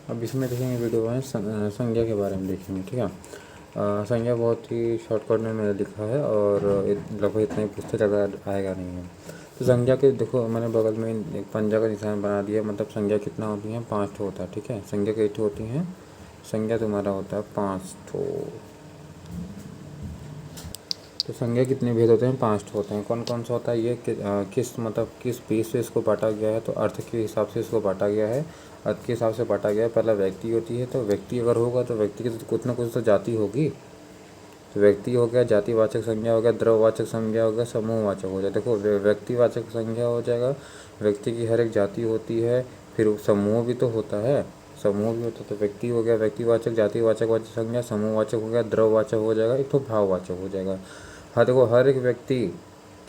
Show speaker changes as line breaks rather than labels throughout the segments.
अब इसमें देखेंगे वीडियो में संज्ञा के बारे में देखेंगे, ठीक है। संज्ञा बहुत ही शॉर्टकट में मैंने लिखा है और लगभग इतना ही पूछते ज़्यादा आएगा नहीं है। तो संज्ञा के देखो मैंने बगल में एक पंजा का निशान बना दिया, मतलब संज्ञा कितना होती है, 5 ठो होता है, ठीक है। संज्ञा कई ठो होती हैं, संज्ञा तुम्हारा होता है 5 ठो। तो संज्ञा कितने भेद होते हैं, 5 ठो होते हैं। कौन कौन सा होता है ये किस मतलब किस पीस से इसको बांटा गया है, तो अर्थ के हिसाब से इसको बांटा गया है, अर्थ के हिसाब से बांटा गया है। पहला व्यक्ति होती है, तो व्यक्ति अगर होगा तो व्यक्ति की तो कुछ ना कुछ तो जाति होगी। तो व्यक्ति हो गया, जातिवाचक संज्ञा हो गया, द्रव्यवाचक संज्ञा हो गया, समूहवाचक हो जाए। देखो व्यक्तिवाचक संज्ञा हो जाएगा, व्यक्ति की हर एक जाति होती है, फिर समूह भी तो होता है, समूह भी होता है। तो व्यक्ति हो गया व्यक्तिवाचक, जातिवाचक वाचक संज्ञा, समूहवाचक हो गया, द्रव्यवाचक हो जाएगा, एक तो भाववाचक हो जाएगा। हाँ देखो हर एक व्यक्ति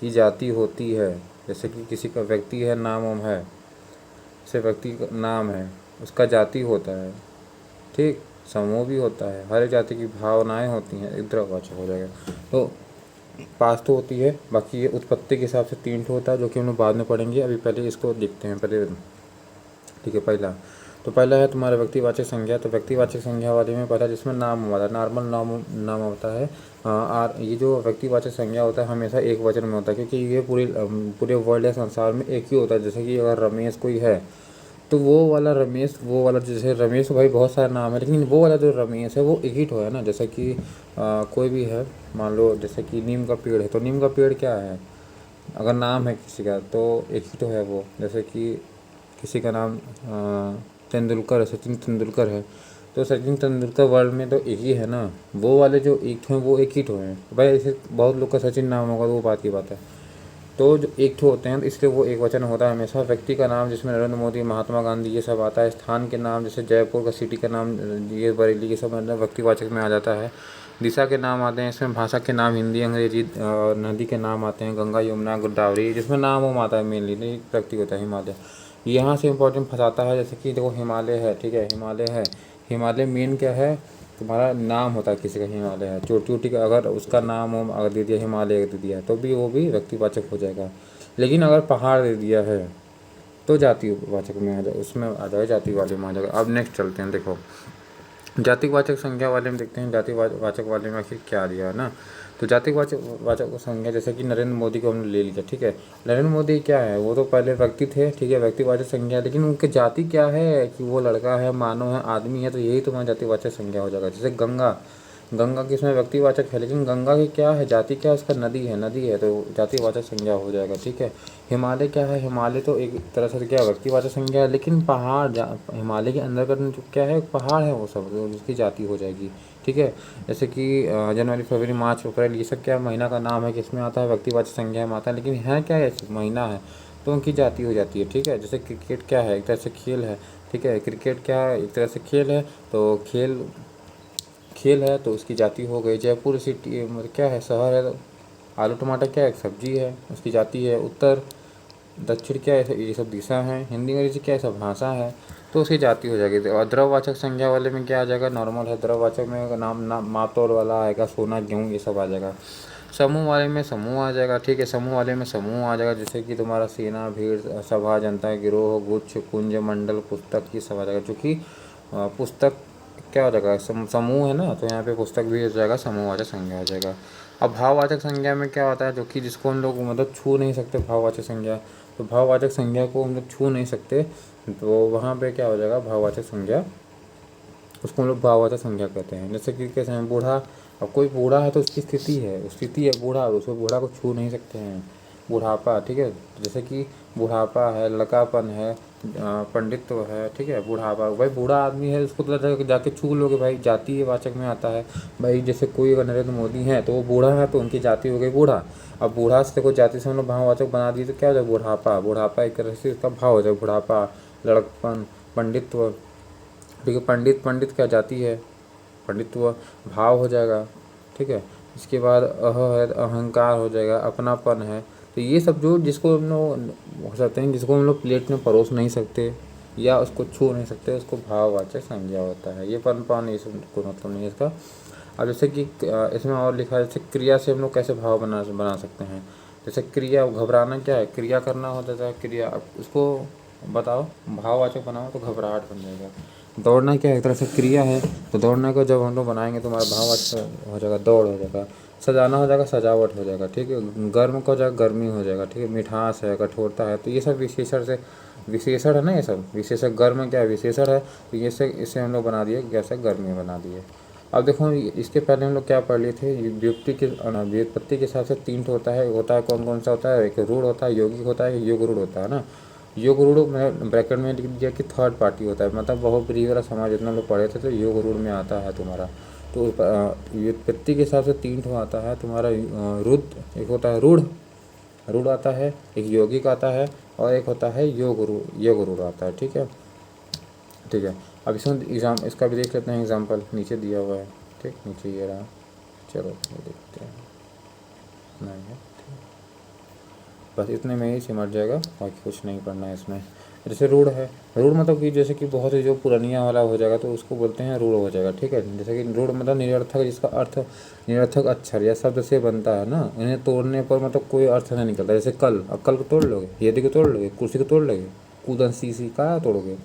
की जाति होती है, जैसे कि किसी का व्यक्ति है, नाम वाम है, जैसे व्यक्ति का नाम है उसका जाति होता है, ठीक। समूह भी होता है, हर एक जाति की भावनाएं होती हैं, एक द्रव्यवाचक हो जाएगा। तो 5 तो होती है, बाकी ये उत्पत्ति के हिसाब से 3 तो होता है, जो कि हम लोग बाद में पढ़ेंगे। अभी पहले इसको देखते हैं पहले, ठीक है। पहला है तुम्हारा व्यक्तिवाचक संज्ञा। तो व्यक्तिवाचक संज्ञा वाले में पहला जिसमें नाम वाला नॉर्मल नाम होता है। ये जो व्यक्तिवाचक संज्ञा होता है हमेशा एक वचन में होता है, क्योंकि ये पूरे वर्ल्ड या संसार में एक ही होता है। जैसे कि अगर रमेश कोई है तो वो वाला रमेश, वो वाला जैसे रमेश भाई बहुत सारे नाम है, लेकिन वो वाला जो रमेश है वो एक ही ठो है ना। जैसे कि कोई भी है, मान लो जैसे कि नीम का पेड़ है, तो नीम का पेड़ क्या है, अगर नाम है किसी का तो एक ही तो है वो। जैसे कि किसी का नाम तेंदुलकर है, सचिन तेंदुलकर है, तो सचिन तेंदुलकर वर्ल्ड में तो एक ही है ना। वो वाले जो एक ठो हैं वो एक ही ठो हैं भाई। ऐसे बहुत लोग का सचिन नाम होगा तो वो बात की बात है। तो जो एक ठो होते हैं तो इसलिए वो एक वचन होता है हमेशा। व्यक्ति का नाम जिसमें नरेंद्र मोदी, महात्मा गांधी ये सब आता है। स्थान के नाम जैसे जयपुर का सिटी का नाम, ये बरेली, ये सब मतलब व्यक्तिवाचक में आ जाता है। दिशा के नाम आते हैं इसमें, भाषा के नाम हिंदी अंग्रेजी, नदी के नाम आते हैं गंगा यमुना गोदावरी, जिसमें नाम वाम आता है मेनली, नहीं व्यक्ति होता है हिमालय। यहाँ से इंपॉर्टेंट फंसाता है, जैसे कि देखो हिमालय है, ठीक है, हिमालय है, हिमालय मेन क्या है तुम्हारा नाम होता है किसी का। हिमालय है चोटी चोटी का, अगर उसका नाम वाम अगर दे दिया, हिमालय दे दिया तो भी वो भी व्यक्तिवाचक हो जाएगा। लेकिन अगर पहाड़ दे दिया है तो जातिवाचक में आ जाए, उसमें आ जाएगा, जाति वाले में आ जाएगा। अब नेक्स्ट चलते हैं, देखो जातिवाचक संज्ञा वाले में देखते हैं जातिवाचक वाले में आखिर क्या दिया है ना। तो जातिवाचक संज्ञा जैसे कि नरेंद्र मोदी को हमने ले लिया, ठीक है। नरेंद्र मोदी क्या है, वो तो पहले व्यक्ति थे, ठीक है, व्यक्तिवाचक संज्ञा, लेकिन उनकी जाति क्या है कि वो लड़का है, मानव है, आदमी है, तो यही तुम्हारा जातिवाचक संज्ञा हो जाएगा। जैसे गंगा, गंगा किसमें व्यक्तिवाचक है, लेकिन गंगा की क्या है जाति, क्या है उसका, नदी है, नदी है, तो जातिवाचक संज्ञा हो जाएगा, ठीक है। हिमालय क्या है, हिमालय तो एक तरह से क्या व्यक्तिवाचक संज्ञा है, लेकिन पहाड़ हिमालय के अंदर का जो क्या है पहाड़ है वो सब, तो उसकी जाति हो जाएगी, ठीक है। जैसे कि जनवरी फरवरी मार्च अप्रैल ये सब क्या महीना का नाम है, किसमें आता है, व्यक्तिवाचक संज्ञा में आता है, लेकिन है क्या है महीना है तो उनकी जाति हो जाती है, ठीक है। जैसे क्रिकेट क्या है, एक तरह से खेल है, ठीक है, क्रिकेट क्या है, एक तरह से खेल है, तो खेल है तो उसकी जाति हो गई। जयपुर सिटी मतलब क्या है, शहर है, तो आलू टमाटर क्या है, एक सब्जी है, उसकी जाति है। उत्तर दक्षिण क्या है, ये सब दिशा है। हिंदी अंग्रेजी क्या है, सब भाषा है, तो उसकी जाति हो जाएगी। और द्रव्यवाचक संज्ञा वाले में क्या आ जाएगा, नॉर्मल है। द्रव्यवाचक में नाम मातोल वाला आएगा, सोना गेहूँ ये सब आ जाएगा। समूह वाले में समूह आ जाएगा, ठीक है, समूह वाले में समूह आ जाएगा, जैसे कि तुम्हारा सेना, भीड़, सभा, जनता, गिरोह, गुच्छ, कुंज, मंडल, पुस्तक, ये सब आ जाएगा। चूँकि पुस्तक क्या हो जाएगा, समूह है ना, तो यहाँ पे पुस्तक भी हो जाएगा, समूहवाचक संज्ञा हो जाएगा। अब भाववाचक संज्ञा में क्या होता है, जो कि जिसको हम लोग मतलब छू नहीं सकते, भाववाचक संज्ञा, तो भाववाचक संज्ञा को हम लोग छू नहीं सकते, तो वहाँ पे क्या हो जाएगा, भाववाचक संज्ञा, उसको हम लोग भाववाचक संज्ञा कहते हैं। जैसे कि कैसे हैं, बूढ़ा, अब कोई बूढ़ा है तो उसकी स्थिति है, स्थिति है बूढ़ा, उसको बूढ़ा को छू नहीं सकते हैं। बुढ़ापा, ठीक है, जैसे कि बुढ़ापा है, लड़कापन है, पंडित्व है, ठीक है। बुढ़ापा भाई बूढ़ा आदमी है, उसको तो जाके छू लोगे भाई, जातीय वाचक में आता है भाई। जैसे कोई अगर नरेंद्र मोदी है तो वो बूढ़ा है तो उनकी जाति हो गई बूढ़ा। अब बूढ़ा से देखो जाति से हम लोग भाववाचक बना दिए तो क्या हो जाए, बुढ़ापा, बुढ़ापा एक तरह से उसका भाव हो जाए, बुढ़ापा, लड़कपन, पंडित्व, ठीक है। पंडित क्या जाति है, पंडित्व भाव हो जाएगा, ठीक है। इसके बाद है, अहंकार हो जाएगा, अपनापन है। तो ये सब जो जिसको हम लोग हो सकते हैं, जिसको हम लोग प्लेट में परोस नहीं सकते या उसको छू नहीं सकते, उसको भाववाचक संज्ञा होता है। ये परंपरा नहीं, इसको मतलब नहीं है इसका। अब जैसे कि इसमें और लिखा है, जैसे क्रिया से हम लोग कैसे भाव बना सकते हैं। जैसे क्रिया, घबराना क्या है, क्रिया करना होता है क्रिया। अब उसको बताओ, भाववाचक बनाओ तो घबराहट बन जाएगा। दौड़ना क्या है, एक तरह से क्रिया है, तो दौड़ना को जब हम लोग बनाएंगे तो हमारा भाववाचक हो जाएगा दौड़ हो जाएगा, सजाना हो जाएगा सजावट हो जाएगा, ठीक है, गर्म का हो जाएगा गर्मी हो जाएगा, ठीक है, मिठास है, कठोरता है, तो ये सब विशेषण से, विशेषण है ना, ये सब विशेषण। गर्म क्या है, विशेषण है, तो ये से इससे हम लोग बना दिए कैसे, गर्मी बना दिए। अब देखो इसके पहले हम लोग क्या पढ़ लिए थे, व्युत्पत्ति के व्युत्पत्ति के हिसाब से 3 होता है। कौन कौन सा होता है, एक रूढ़ होता है, यौगिक होता है, योग रूढ़ होता है ना। योग रूढ़ में ब्रैकेट में लिख दिया कि थर्ड पार्टी होता है, मतलब बहुब्रीहि वाला समाज जितना लोग पढ़े थे तो योग रूढ़ में आता है तुम्हारा। तो व्युत्पत्ति के हिसाब से 3 आता है तुम्हारा, रुद्र, एक होता है रूढ़, रूढ़ आता है, एक यौगिक आता है, और एक होता है योग रूढ़ आता है, ठीक है। ठीक है, अब इसमें इसका भी देख लेते हैं एग्जाम्पल, नीचे दिया हुआ है, ठीक, नीचे ये रहा, चलो ये देखते हैं, नहीं है, बस इतने में ही सिमट जाएगा, बाकी कुछ नहीं पढ़ना है इसमें। जैसे रूढ़ है, रूढ़ मतलब कि जैसे कि बहुत ही जो पुरानिया वाला हो जाएगा तो उसको बोलते हैं रूढ़ हो जाएगा, ठीक है। जैसे कि रूढ़ मतलब निरर्थक, जिसका अर्थ निरर्थक अक्षर या शब्द से बनता है ना, इन्हें तोड़ने पर मतलब कोई अर्थ नहीं निकलता। जैसे कल, अब कल को तोड़ लोगे, यदि को तोड़ लोगे, कुर्सी को तोड़ लोगे, कूदन सी का तोड़ोगे।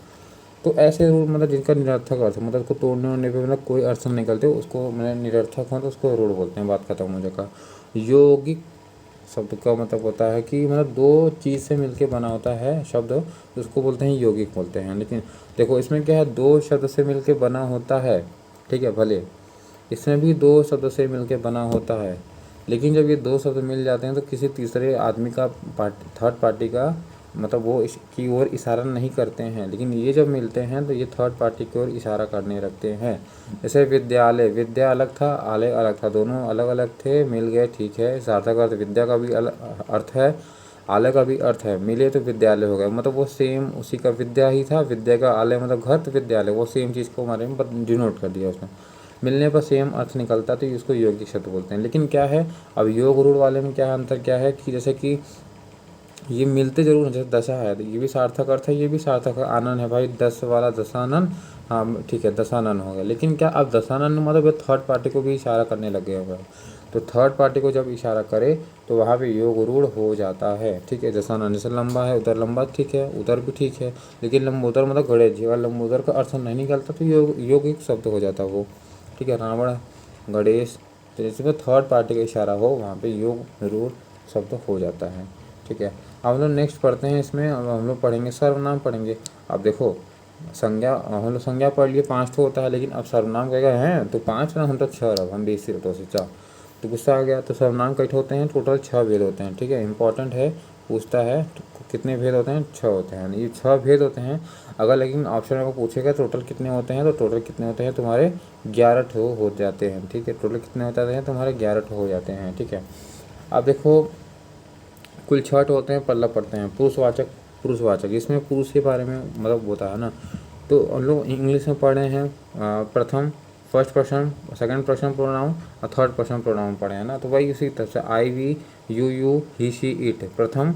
तो ऐसे रूढ़ मतलब जिनका निरर्थक अर्थ, मतलब उसको तोड़ने वोड़ने पे मतलब कोई अर्थ नहीं निकलते, उसको मतलब निरर्थक हो तो उसको रूढ़ बोलते हैं, बात खत्म हो जाएगा। यौगिक शब्द का मतलब होता है कि मतलब 2 चीज़ से मिलके बना होता है शब्द, उसको बोलते हैं यौगिक बोलते हैं। लेकिन देखो इसमें क्या है, 2 शब्द से मिलके बना होता है, ठीक है, भले इसमें भी 2 शब्द से मिलके बना होता है, लेकिन जब ये 2 शब्द मिल जाते हैं तो किसी तीसरे आदमी का थर्ड पार्टी का मतलब वो इसकी ओर इशारा नहीं करते हैं, लेकिन ये जब मिलते हैं तो ये थर्ड पार्टी की ओर इशारा करने लगते हैं। जैसे विद्यालय, विद्या अलग था, आलय अलग था, दोनों अलग अलग थे, मिल गए, ठीक है, सार्थक अर्थ, विद्या का भी अर्थ है, आलय का भी अर्थ है, मिले तो विद्यालय हो गया, मतलब वो सेम उसी का, विद्या ही था, विद्या का आलय मतलब घर, तो विद्यालय वो सेम चीज़ को हमारे में डिनोट कर दिया उसने, मिलने पर सेम अर्थ निकलता, तो उसको यौगिक शब्द बोलते हैं। लेकिन क्या है, अब योग रूढ़ वाले में क्या है, अंतर क्या है कि जैसे कि ये मिलते जरूर हैं, जैसे दशा है, ये भी सार्थक अर्थ है, ये भी सार्थक है, आनंद है भाई, 10 वाला दशानन, हाँ ठीक है, दशानन हो गया। लेकिन क्या अब दशानन मतलब थर्ड पार्टी को भी इशारा करने लग गया हुआ है, तो थर्ड पार्टी को जब इशारा करे तो वहाँ पे योग रूढ़ हो जाता है, ठीक है। दशानन जैसे लंबा है, उधर लंबा, ठीक है, उधर भी ठीक है, लेकिन लंबोदर मतलब गणेश जी, अगर लंबोदर का अर्थ नहीं निकलता तो यौगिक शब्द हो जाता वो, ठीक है। रावण, गणेश, तो जिसमें थर्ड पार्टी का इशारा हो वहाँ पे योग रूढ़ शब्द हो जाता है, ठीक है। हम लोग नेक्स्ट पढ़ते हैं इसमें, अब हम लोग पढ़ेंगे सर्वनाम पढ़ेंगे। अब देखो संज्ञा, हम लोग संज्ञा पढ़ लिए 5 होता है, लेकिन अब सर्वनाम कहेगा हैं तो 5 ना, हम तो 6, अब हम 20 तो से 4, तो गुस्सा आ गया। तो सर्वनाम कई होते हैं, टोटल 6 भेद होते हैं, ठीक है, इंपॉर्टेंट है, पूछता है तो कितने भेद होते हैं, 6 होते हैं, ये 6 भेद होते हैं। अगर लेकिन ऑप्शन में पूछेगा टोटल कितने होते हैं, तो टोटल कितने होते हैं तुम्हारे 11 हो जाते हैं, ठीक है, टोटल कितने हो जाते हैं तुम्हारे 11 हो जाते हैं, ठीक है। अब देखो कुल 6 होते हैं, पल्ला पढ़ते हैं। पुरुषवाचक, पुरुषवाचक इसमें पुरुष के बारे में मतलब होता है ना, तो हम लोग इंग्लिश में पढ़े हैं प्रथम, first person, second person pronoun और थर्ड पर्सन प्रोनाउन पढ़े हैं ना, तो वही उसी तरह से I we you he she it, प्रथम,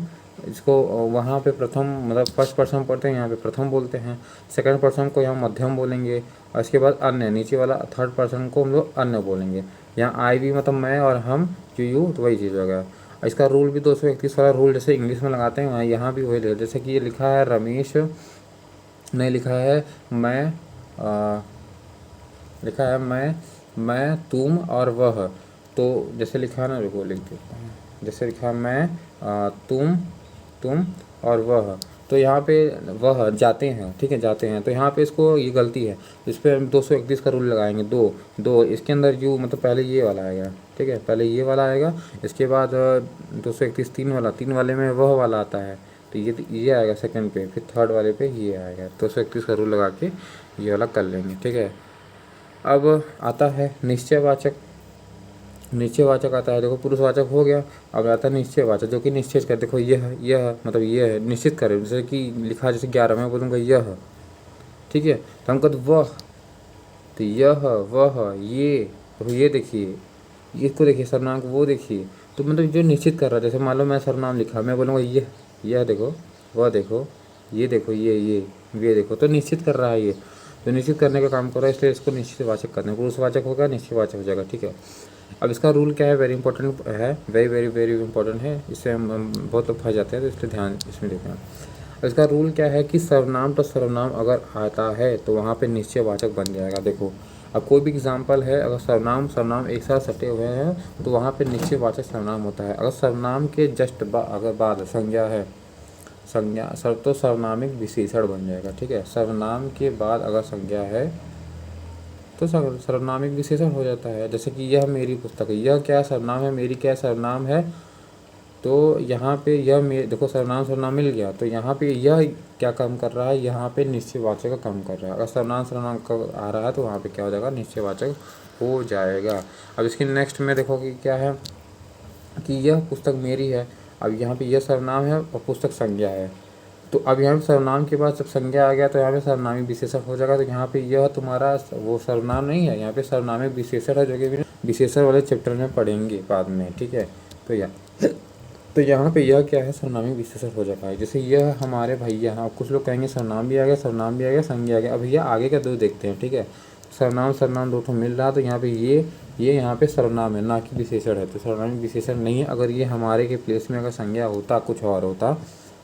इसको वहाँ पे प्रथम मतलब फर्स्ट पर्सन पढ़ते हैं, यहाँ पे प्रथम बोलते हैं। सेकंड पर्सन को यहाँ मध्यम बोलेंगे, और इसके बाद अन्य, नीचे वाला थर्ड पर्सन को हम लोग अन्य बोलेंगे। यहाँ आई वी मतलब मैं और हम, यू तो वही चीज़ हो गया। इसका रूल भी 231 वाला रूल जैसे इंग्लिश में लगाते हैं, वहाँ यहाँ भी वही, जैसे कि ये लिखा है रमेश, नहीं लिखा है मैं, लिखा है मैं तुम और वह, तो जैसे लिखा है ना, रुको लिख देते हैं, जैसे लिखा है मैं तुम और वह, तो यहाँ पे वह जाते हैं, ठीक है, जाते हैं, तो यहाँ पे इसको ये गलती है, इस पर हम 231 का रूल लगाएंगे। दो इसके अंदर यू मतलब पहले ये वाला आएगा, ठीक है, पहले ये वाला आएगा, इसके बाद 231 3 वाले में वह वाला आता है, तो ये आएगा सेकंड पे, फिर थर्ड वाले पे ये आएगा, 231 का रूल लगा के ये वाला कर लेंगे, ठीक है। अब आता है निश्चयवाचक, निश्चयवाचक आता है, देखो पुरुषवाचक हो गया, अब आता है निश्चयवाचक, जो कि निश्चित कर, देखो यह मतलब ये है, निश्चित करे, जैसे कि लिखा जैसे 11 में बोलूँगा यह, ठीक है, तो हम कहते वह, तो यह वह ये, तो ये देखिए, इसको देखिए सर्वनाम को, वो देखिए, तो मतलब जो निश्चित कर रहा है, जैसे मान लो मैं सर्वनाम लिखा, मैं बोलूँगा यह देखो, वह देखो, ये देखो, ये देखो, तो निश्चित कर रहा है ये, तो निश्चित करने का काम कर रहा है, इसलिए इसको निश्चितवाचक करना है, पुरुषवाचक होगा निश्चयवाचक हो जाएगा, ठीक है। अब इसका रूल क्या है, वेरी इंपॉर्टेंट है, वेरी वेरी वेरी इंपॉर्टेंट है, इससे हम बहुत लोग फंस जाते हैं, तो इसलिए ध्यान इसमें देते हैं। इसका रूल क्या है कि सर्वनाम तो सर्वनाम अगर आता है तो वहाँ पे निश्चयवाचक बन जाएगा। देखो अब कोई भी एग्जाम्पल है, अगर सर्वनाम सर्वनाम एक साथ सटे हुए हैं तो वहाँ पे निश्चयवाचक सर्वनाम होता है। अगर सर्वनाम के जस्ट अगर बाद संज्ञा है, संज्ञा सर तो सर्वनामिक विशेषण बन जाएगा। ठीक है, सर्वनाम के बाद अगर संज्ञा है तो सर्वनामिक विशेषण हो जाता है। जैसे कि यह मेरी पुस्तक है, यह क्या सर्वनाम है, मेरी क्या सर्वनाम है, तो यहाँ पे यह मेरे देखो सर्वनाम सर्वनाम मिल गया, तो यहाँ पे यह क्या काम कर रहा है, यहाँ पे निश्चयवाचक का काम कर रहा है। अगर सर्वनाम सर्वनाम का आ रहा है तो वहाँ पे क्या हो जाएगा, निश्चयवाचक हो जाएगा। अब इसकी नेक्स्ट में देखो कि क्या है कि यह पुस्तक मेरी है। अब यहाँ पे यह सर्वनाम है और पुस्तक संज्ञा है, तो अब यहाँ पे सर्वनाम के बाद जब संज्ञा आ गया तो यहाँ पे सर्वनामी विशेषण हो जाएगा। तो यहाँ पे यह तुम्हारा वो सर्वनाम नहीं है, यहाँ पे सर्वनामिक विशेषण है, जो कि विशेषण वाले चैप्टर में पढ़ेंगे बाद में। ठीक है, तो यहाँ पे यह क्या है, सर्वनामिक विशेषण हो जाता है। जैसे यह हमारे भैया हैं, अब कुछ लोग कहेंगे सर्वनाम भी आ गया, सर्वनाम भी आ गया, संज्ञा आ गया। अब भैया आगे का दो देखते हैं। ठीक है, सर्वनाम सर्वनाम दो ठो मिल रहा, तो यहाँ पे ये यहाँ पे सर्वनाम है ना कि विशेषण है, तो सर्वनामिक विशेषण नहीं है। अगर ये हमारे के प्लेस में अगर संज्ञा होता, कुछ और होता,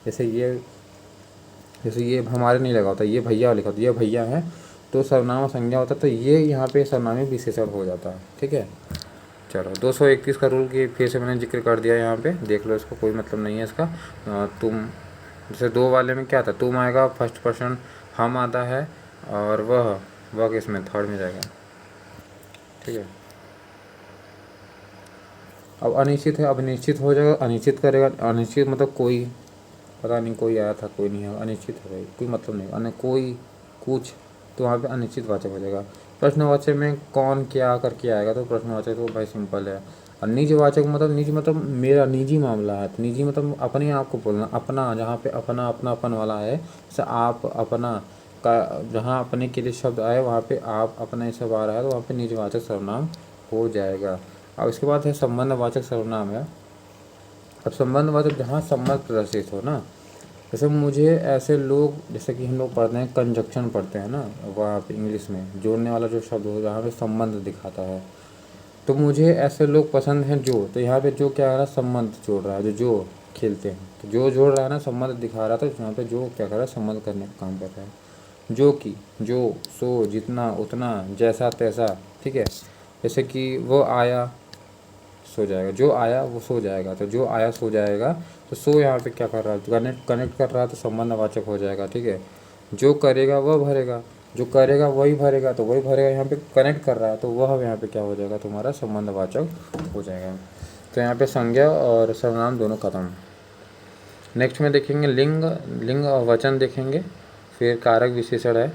जैसे ये हमारे नहीं लगा होता, ये भैया लिखा होता, ये भैया है, तो सर्वनाम और संज्ञा होता, तो ये यहाँ पे सर्वनामिक विशेषण हो जाता है। ठीक है, चलो 231 का रूल की फिर से मैंने जिक्र कर दिया, यहाँ पे देख लो, इसको कोई मतलब नहीं है इसका। तुम जैसे दो वाले में क्या था, तुम आएगा फर्स्ट पर्सन, हम आता है, और वह किसमें, थर्ड में जाएगा। ठीक है, अब अनिश्चित है, अब निश्चित हो जाएगा, अनिश्चित करेगा, अनिश्चित मतलब कोई पता नहीं, कोई आया था कोई नहीं है, अनिश्चित है भाई, कोई मतलब नहीं, अन्य कोई कुछ, तो वहाँ पे अनिश्चित वाचक हो जाएगा। प्रश्नवाचक में कौन क्या करके आएगा, तो प्रश्नवाचक तो भाई सिंपल है। और निजवाचक मतलब निज मतलब मेरा निजी मामला है, तो निजी मतलब अपने आप को बोलना, अपना, जहाँ पे अपना अपनापन वाला है, जैसे आप अपना का, जहाँ अपने के लिए शब्द आए वहाँ पे आप अपना ये सब आ रहा है, तो वहाँ पे निजवाचक सर्वनाम हो जाएगा। अब इसके बाद है संबंधवाचक सर्वनाम है। अब संबंधवाचक जहाँ संबंध प्रदर्शित हो ना, जैसे मुझे ऐसे लोग, जैसे कि हम लोग पढ़ते हैं कंजक्शन पढ़ते हैं ना, वहाँ पे इंग्लिश में जोड़ने वाला जो शब्द हो जहाँ पे संबंध दिखाता है, तो मुझे ऐसे लोग पसंद हैं जो, तो यहाँ पे जो क्या कर रहा है, संबंध जोड़ रहा है, जो खेलते हैं, तो जो जोड़ रहा है ना, संबंध दिखा रहा था, तो यहाँ पे जो क्या कर रहा है, संबंध करने का काम कर रहा है। जो कि, जो, सो, जितना, उतना, जैसा तैसा। ठीक है, जैसे कि वो आया सो जाएगा, जो आया वो सो जाएगा, तो जो आया सो जाएगा, तो सो यहाँ पे क्या कर रहा है, कनेक्ट कर रहा है, तो संबंधवाचक हो जाएगा। ठीक है, जो करेगा वह भरेगा, जो करेगा वही भरेगा, तो वही भरेगा, यहाँ पे कनेक्ट कर रहा है, तो वह यहाँ पे क्या हो जाएगा, तुम्हारा संबंधवाचक हो जाएगा। तो यहाँ पे संज्ञा और सर्वनाम दोनों खत्म। नेक्स्ट में देखेंगे लिंग और वचन देखेंगे, फिर कारक विशेषण है।